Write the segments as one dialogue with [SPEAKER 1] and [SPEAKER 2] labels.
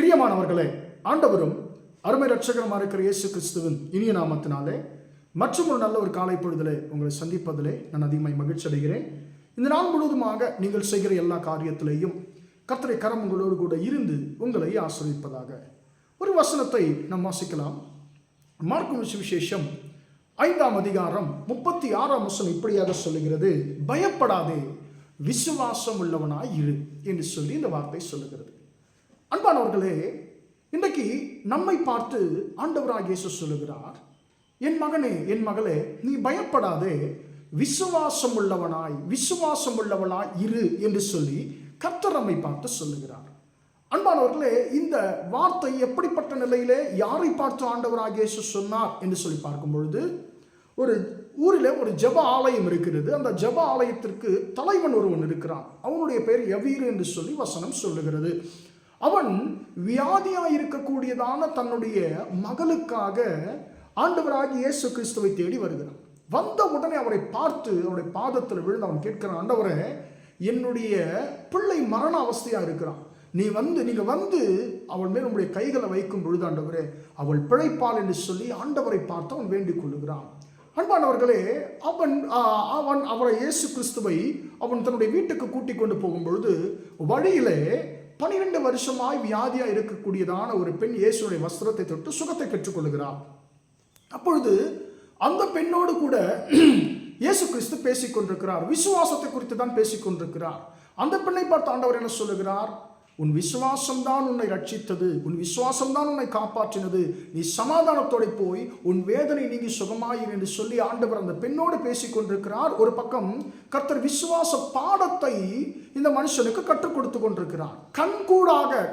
[SPEAKER 1] பிரியமானவர்களே, ஆண்டவரும் அருமை இரட்சகருமாக இருக்கிற இயேசு கிறிஸ்துவின் இனிய நாமத்தினாலே மற்றும் ஒரு நல்ல ஒரு காலை பொழுதிலே உங்களை சந்திப்பதிலே நான் அதிகமாக மகிழ்ச்சி அடைகிறேன். இந்த நாள் முழுவதுமாக நீங்கள் செய்கிற எல்லா காரியத்திலேயும் கர்த்தருடைய கரம் உங்களோடு கூட இருந்து உங்களை ஆசீர்வதிப்பதாக. ஒரு வசனத்தை நாம் வாசிக்கலாம். மார்க்கு சுவிசேஷம் 5ஆம் அதிகாரம் 36ஆம் வசனம் இப்படியாக சொல்லுகிறது, பயப்படாதே, விசுவாசம் உள்ளவனாய் இரு என்று சொல்லி இந்த வார்த்தை சொல்லுகிறது. அன்பானவர்களே, இன்றைக்கு நம்மை பார்த்து ஆண்டவராகிய இயேசு சொல்லுகிறார், என் மகனே, என் மகளே, நீ பயப்படாதே, விசுவாசம் உள்ளவளாய் இரு என்று சொல்லி கர்த்தர் நம்மை பார்த்து சொல்லுகிறார். அன்பானவர்களே, இந்த வார்த்தை எப்படிப்பட்ட நிலையிலே யாரை பார்த்து ஆண்டவராகிய இயேசு சொன்னார் என்று சொல்லி பார்க்கும் பொழுது, ஒரு ஊரில் ஒரு ஜெப ஆலயம் இருக்கிறது. அந்த ஜெப ஆலயத்திற்கு தலைவன் ஒருவன் இருக்கிறான். அவனுடைய பெயர் யவீரு என்று சொல்லி வசனம் சொல்லுகிறது. அவன் வியாதியாக இருக்கக்கூடியதான தன்னுடைய மகளுக்காக ஆண்டவராகிய இயேசு கிறிஸ்துவை தேடி வருகிறான். வந்த உடனே அவரை பார்த்து அவருடைய பாதத்தில் விழுந்து அவன் கேட்கிறான், ஆண்டவரே, என்னுடைய பிள்ளை மரண அவஸ்தையாக இருக்கிறான், நீங்கள் வந்து அவள் மேல் உங்களுடைய கைகளை வைக்கும் பொழுது ஆண்டவரே அவள் பிழைப்பாள் என்று சொல்லி ஆண்டவரை பார்த்து அவன் வேண்டிக் கொள்ளுகிறான். அன்பானவர்களே, அவரை இயேசு கிறிஸ்துவை அவன் தன்னுடைய வீட்டுக்கு கூட்டிக் கொண்டு போகும் பொழுது வழியிலே 12 வருஷமாய் வியாதியாக இருக்கக்கூடியதான ஒரு பெண் இயேசுடைய வஸ்திரத்தை தொட்டு சுகத்தை பெற்றுக்கொள்கிறார். அப்பொழுது அந்த பெண்ணோடு கூட இயேசு கிறிஸ்து பேசிக்கொண்டிருக்கிறார். விசுவாசத்தை குறித்து தான் பேசிக்கொண்டிருக்கிறார். அந்த பெண்ணை பார்த்து ஆண்டவர் என்ன சொல்லுகிறார், உன் விசுவாசம் தான் உன்னை ரட்சித்தது, உன் விசுவாசம் தான் உன்னை காப்பாற்றினது, நீ சமாதானத்தோடு போய் உன் வேதனை நீங்கி சுகமாயிரு என்று சொல்லி ஆண்டவர் அந்த பெண்ணோடு பேசிக்கொண்டிருக்கிறார். ஒரு பக்கம் கர்த்தர் விசுவாச பாடத்தை இந்த மனுஷனுக்கு கற்றுக் கொடுத்து கொண்டிருக்கிறார்.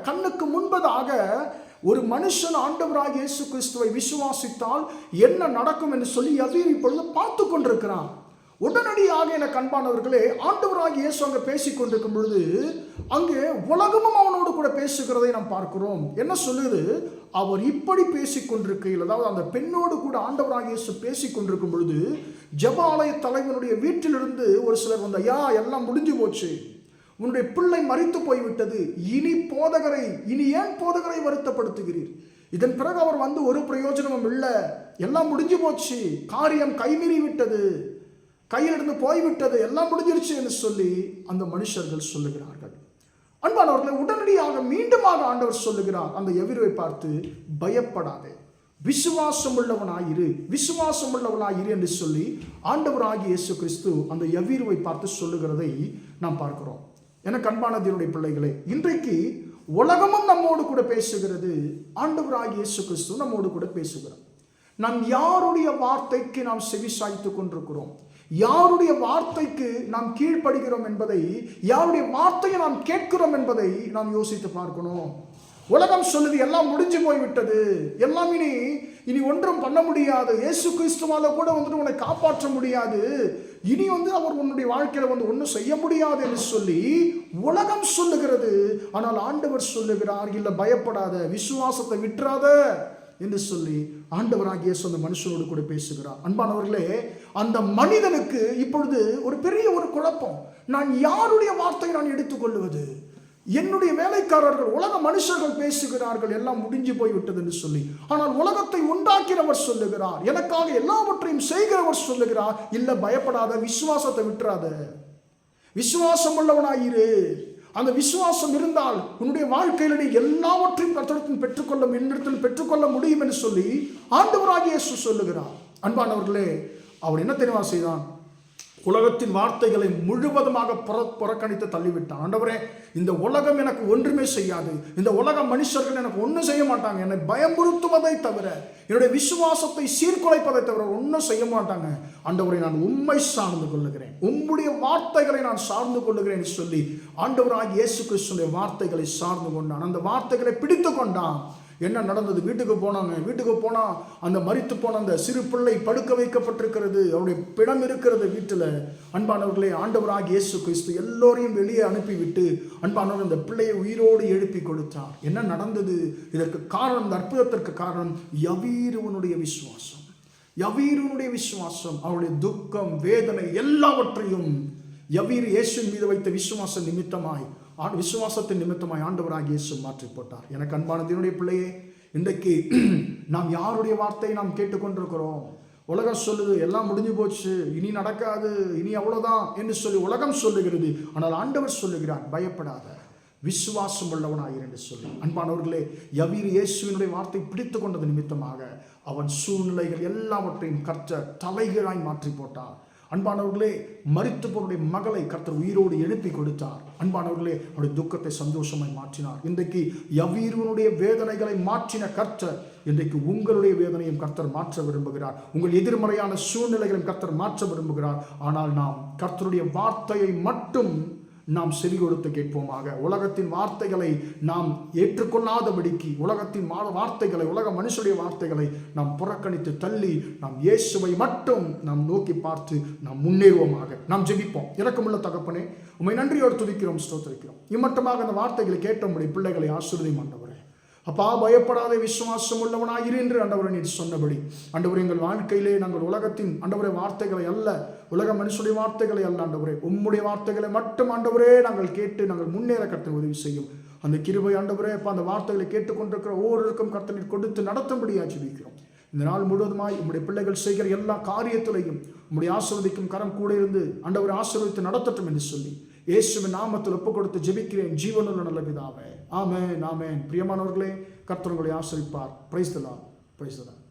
[SPEAKER 1] கண்ணுக்கு முன்பதாக ஒரு மனுஷன் ஆண்டவராகிய இயேசு கிறிஸ்துவை விசுவாசித்தால் என்ன நடக்கும் என்று சொல்லி யவீரு இப்பொழுது பார்த்து கொண்டிருக்கிறான். உடனடியாக எனக்கு அன்பானவர்களே, ஆண்டவராகிய இயேசு அங்கே பேசிக் கொண்டிருக்கும் பொழுது அங்கே உலகமும் அவனோடு கூட பேசுகிறதை நாம் பார்க்கிறோம். என்ன சொல்லுது, அவர் இப்படி பேசிக் கொண்டிருக்கையில், அதாவது அந்த பெண்ணோடு கூட ஆண்டவராகிய இயேசு பேசிக் கொண்டிருக்கும் பொழுது ஜெப ஆலய தலைவனுடைய வீட்டிலிருந்து ஒரு சிலர் வந்து, ஐயா, எல்லாம் முடிஞ்சு போச்சு, உன்னுடைய பிள்ளை மரித்து போய்விட்டது, இனி ஏன் போதகரை வருத்தப்படுத்துகிறீர், இதன் பிறகு அவர் வந்து ஒரு பிரயோஜனமும் இல்லை, எல்லாம் முடிஞ்சு போச்சு, காரியம் கைமீறி விட்டது, கையிலிருந்து போய்விட்டது, எல்லாம் முடிஞ்சிருச்சு என்று சொல்லி அந்த மனுஷர்கள் சொல்லுகிறார்கள். அன்பானவர்களை, உடனடியாக மீண்டுமாக ஆண்டவர் சொல்லுகிறார் அந்த யவீருவை பார்த்து, பயப்படாதே, விசுவாசம் உள்ளவனாயிரு என்று சொல்லி ஆண்டவராகிய இயேசு கிறிஸ்து அந்த யவீருவை பார்த்து சொல்லுகிறதை நாம் பார்க்கிறோம். எனக்கு அன்பான தேவனுடைய பிள்ளைகளே, இன்றைக்கு உலகமும் நம்மோடு கூட பேசுகிறது, ஆண்டவராகிய இயேசு கிறிஸ்து நம்மோடு கூட பேசுகிறார். நாம் யாருடைய வார்த்தைக்கு நாம் செவி சாய்த்துக் கொண்டிருக்கிறோம், யாருடைய வார்த்தைக்கு நாம் கீழ்ப்படுகிறோம் என்பதை, யாருடைய வார்த்தையை நாம் கேட்கிறோம் என்பதை நாம் யோசித்து பார்க்கணும். உலகம் சொல்லுது, எல்லாம் முடிஞ்சு போய்விட்டது, எல்லாம் இனி ஒன்றும் பண்ண முடியாது, இயேசு கிறிஸ்துவால கூட வந்துட்டு உன்னை காப்பாற்ற முடியாது, இனி அவர் உன்னுடைய வாழ்க்கையில ஒன்றும் செய்ய முடியாது என்று சொல்லி உலகம் சொல்லுகிறது. ஆனால் ஆண்டவர் சொல்லுகிறார், இல்லை, பயப்படாத, விசுவாசத்தை விட்டுறாத என்று சொல்லி ஆண்டவராகிய இயேசு அந்த மனுஷனோடு கூட பேசுகிறார். அன்பானவர்களே, அந்த மனிதனுக்கு இப்பொழுது ஒரு பெரிய ஒரு குழப்பம், நான் யாருடைய வார்த்தையை நான் எடுத்துக்கொள்வது, என்னுடைய வேலைக்காரர்கள் உலக மனுஷர்கள் பேசுகிறார்கள், எல்லாம் முடிஞ்சு போய்விட்டது என்று சொல்லி, ஆனால் உலகத்தை உண்டாக்கிறவர் சொல்லுகிறார், எனக்காக எல்லாவற்றையும் செய்கிறவர் சொல்லுகிறார், இல்லை, பயப்படாத, விசுவாசத்தை விட்டுறாத, விசுவாசம் உள்ளவனாயிரு, அந்த விசுவாசம் இருந்தால் உன்னுடைய வாழ்க்கையில் நீ எல்லாவற்றையும் கர்த்தரிடத்தில் பெற்றுக்கொள்ள முடியும் என்று சொல்லி ஆண்டவராகிய இயேசு சொல்லுகிறார். அன்பானவர்களே, அவர் என்ன தெரியுமா செய்தான், உலகத்தின் வார்த்தைகளை முழுவதுமாக புறக்கணித்து தள்ளிவிட்டான். ஆண்டவரே, இந்த உலகம் எனக்கு ஒன்றுமே செய்யாது, இந்த உலக மனுஷர்கள் எனக்கு ஒன்றும் செய்ய மாட்டாங்க, என்னை பயமுறுத்துவதை தவிர, என்னுடைய விசுவாசத்தை சீர்குலைப்பதை தவிர ஒன்றும் செய்ய மாட்டாங்க. ஆண்டவரை, நான் உம்மை சார்ந்து கொள்ளுகிறேன், உம்முடைய வார்த்தைகளை நான் சார்ந்து கொள்ளுகிறேன் என்று சொல்லி ஆண்டவராகிய இயேசு கிறிஸ்துவின் வார்த்தைகளை சார்ந்து கொண்டான். அந்த வார்த்தைகளை பிடித்து கொண்டான். என்ன நடந்தது, வீட்டுக்கு போனால் அந்த மரித்து போன அந்த சிறு பிள்ளை படுக்க வைக்கப்பட்டிருக்கிறது, அவருடைய பிணம் இருக்கிறது வீட்டில். அன்பானவர்களே, ஆண்டவராகிய இயேசு கிறிஸ்து எல்லோரையும் வெளியே அனுப்பிவிட்டு அன்பானவர் அந்த பிள்ளையை உயிரோடு எழுப்பி கொடுத்தார். என்ன நடந்தது, இதற்கு காரணம், இந்த அற்புதத்திற்கு காரணம் யவீருவனுடைய விசுவாசம். அவருடைய துக்கம், வேதனை எல்லாவற்றையும் யவீரு இயேசுவின் மீது வைத்த விசுவாச நிமித்தமாய் விசுவாசத்தின் நிமித்தமாய் ஆண்டவராகிய இயேசு மாற்றி போட்டார். எனக்கு அன்பான தேவனுடைய பிள்ளையே, இன்றைக்கு நாம் யாருடைய வார்த்தையை நாம் கேட்டுக்கொண்டிருக்கிறோம்? உலகம் சொல்லுது எல்லாம் முடிஞ்சு போச்சு, இனி நடக்காது, இனி அவ்வளோதான் என்று சொல்லி உலகம் சொல்லுகிறது. ஆனால் ஆண்டவர் சொல்லுகிறார், பயப்படாத, விசுவாசம் உள்ளவனாயிரு என்று சொல்லி. அன்பானவர்களே, யவீர் இயேசுவினுடைய வார்த்தை பிடித்து கொண்டது நிமித்தமாக அவன் சூழ்நிலைகள் எல்லாவற்றையும் கர்த்தர் தலைகீழாய் மாற்றி போட்டார். அன்பானவர்களே, மரித்து போனுடைய மகளை கர்த்தர் உயிரோடு எழுப்பி கொடுத்தார். அன்பானவர்களே, அவருடைய துக்கத்தை சந்தோஷமாய் மாற்றினார். இன்றைக்கு யவீருனுடைய வேதனைகளை மாற்றின கர்த்தர் இன்றைக்கு உங்களுடைய வேதனையும் கர்த்தர் மாற்ற விரும்புகிறார். உங்கள் எதிர்மறையான சூழ்நிலைகளையும் கர்த்தர் மாற்ற விரும்புகிறார். ஆனால் நாம் கர்த்தருடைய வார்த்தையை மட்டும் நாம் செவி கொடுத்து கேட்போமாக. உலகத்தின் வார்த்தைகளை நாம் ஏற்றுக்கொள்ளாதபடிக்கு, உலகத்தின் வார்த்தைகளை, உலக மனுஷனுடைய வார்த்தைகளை நாம் புறக்கணித்து தள்ளி நாம் இயேசுவை மட்டும் நாம் நோக்கி பார்த்து நாம் முன்னேறுவோமாக. நாம் ஜெபிப்போம். இரக்கமுள்ள தகப்பனே, உம்மை நன்றியோடு துதிக்கிறோம், ஸ்தோத்திரிக்கிறோம். இம்மட்டமாக அந்த வார்த்தைகளை கேட்ட உம்முடைய பிள்ளைகளை ஆசீர்வதியும் ஆண்டவரே. அப்பா, பயப்படாத, விசுவாசம் உள்ளவனாயிரு என்று ஆண்டவரே நீர் சொன்னபடி ஆண்டவரே, எங்கள் வாழ்க்கையிலே நாங்கள் உலகத்தின் ஆண்டவரே வார்த்தைகளை அல்ல, உலக மனுஷனுடைய வார்த்தைகளை அல்ல ஆண்டவரே, உம்முடைய வார்த்தைகளை மட்டும் ஆண்டவரே நாங்கள் கேட்டு நாங்கள் முன்னேற கர்த்தர் உதவி செய்யும். அந்த கிருபை ஆண்டவரே அப்பா, அந்த வார்த்தைகளை கேட்டுக்கொண்டிருக்கிற ஒவ்வொருவருக்கும் கர்த்தர் நீர் கொடுத்து நடத்தும்படியாக ஜெபிக்கிறோம். இந்த நாள் முழுவதுமாய் உம்முடைய பிள்ளைகள் செய்கிற எல்லா காரியத்திலையும் உம்முடைய ஆசீர்வதிக்கும் கரம் கூட இருந்து ஆண்டவரை ஆசீர்வதித்து நடத்தட்டும் என்று சொல்லி இயேசுவின் நாமத்தில் ஒப்புக் கொடுத்து ஜெபிக்கிறேன், ஜீவனுள்ள நல்ல பிதாவே. ஆமென், ஆமென். பிரியமானவர்களே, கர்த்தர் உங்களை ஆசீர்வதிப்பார். Praise the Lord, praise the Lord.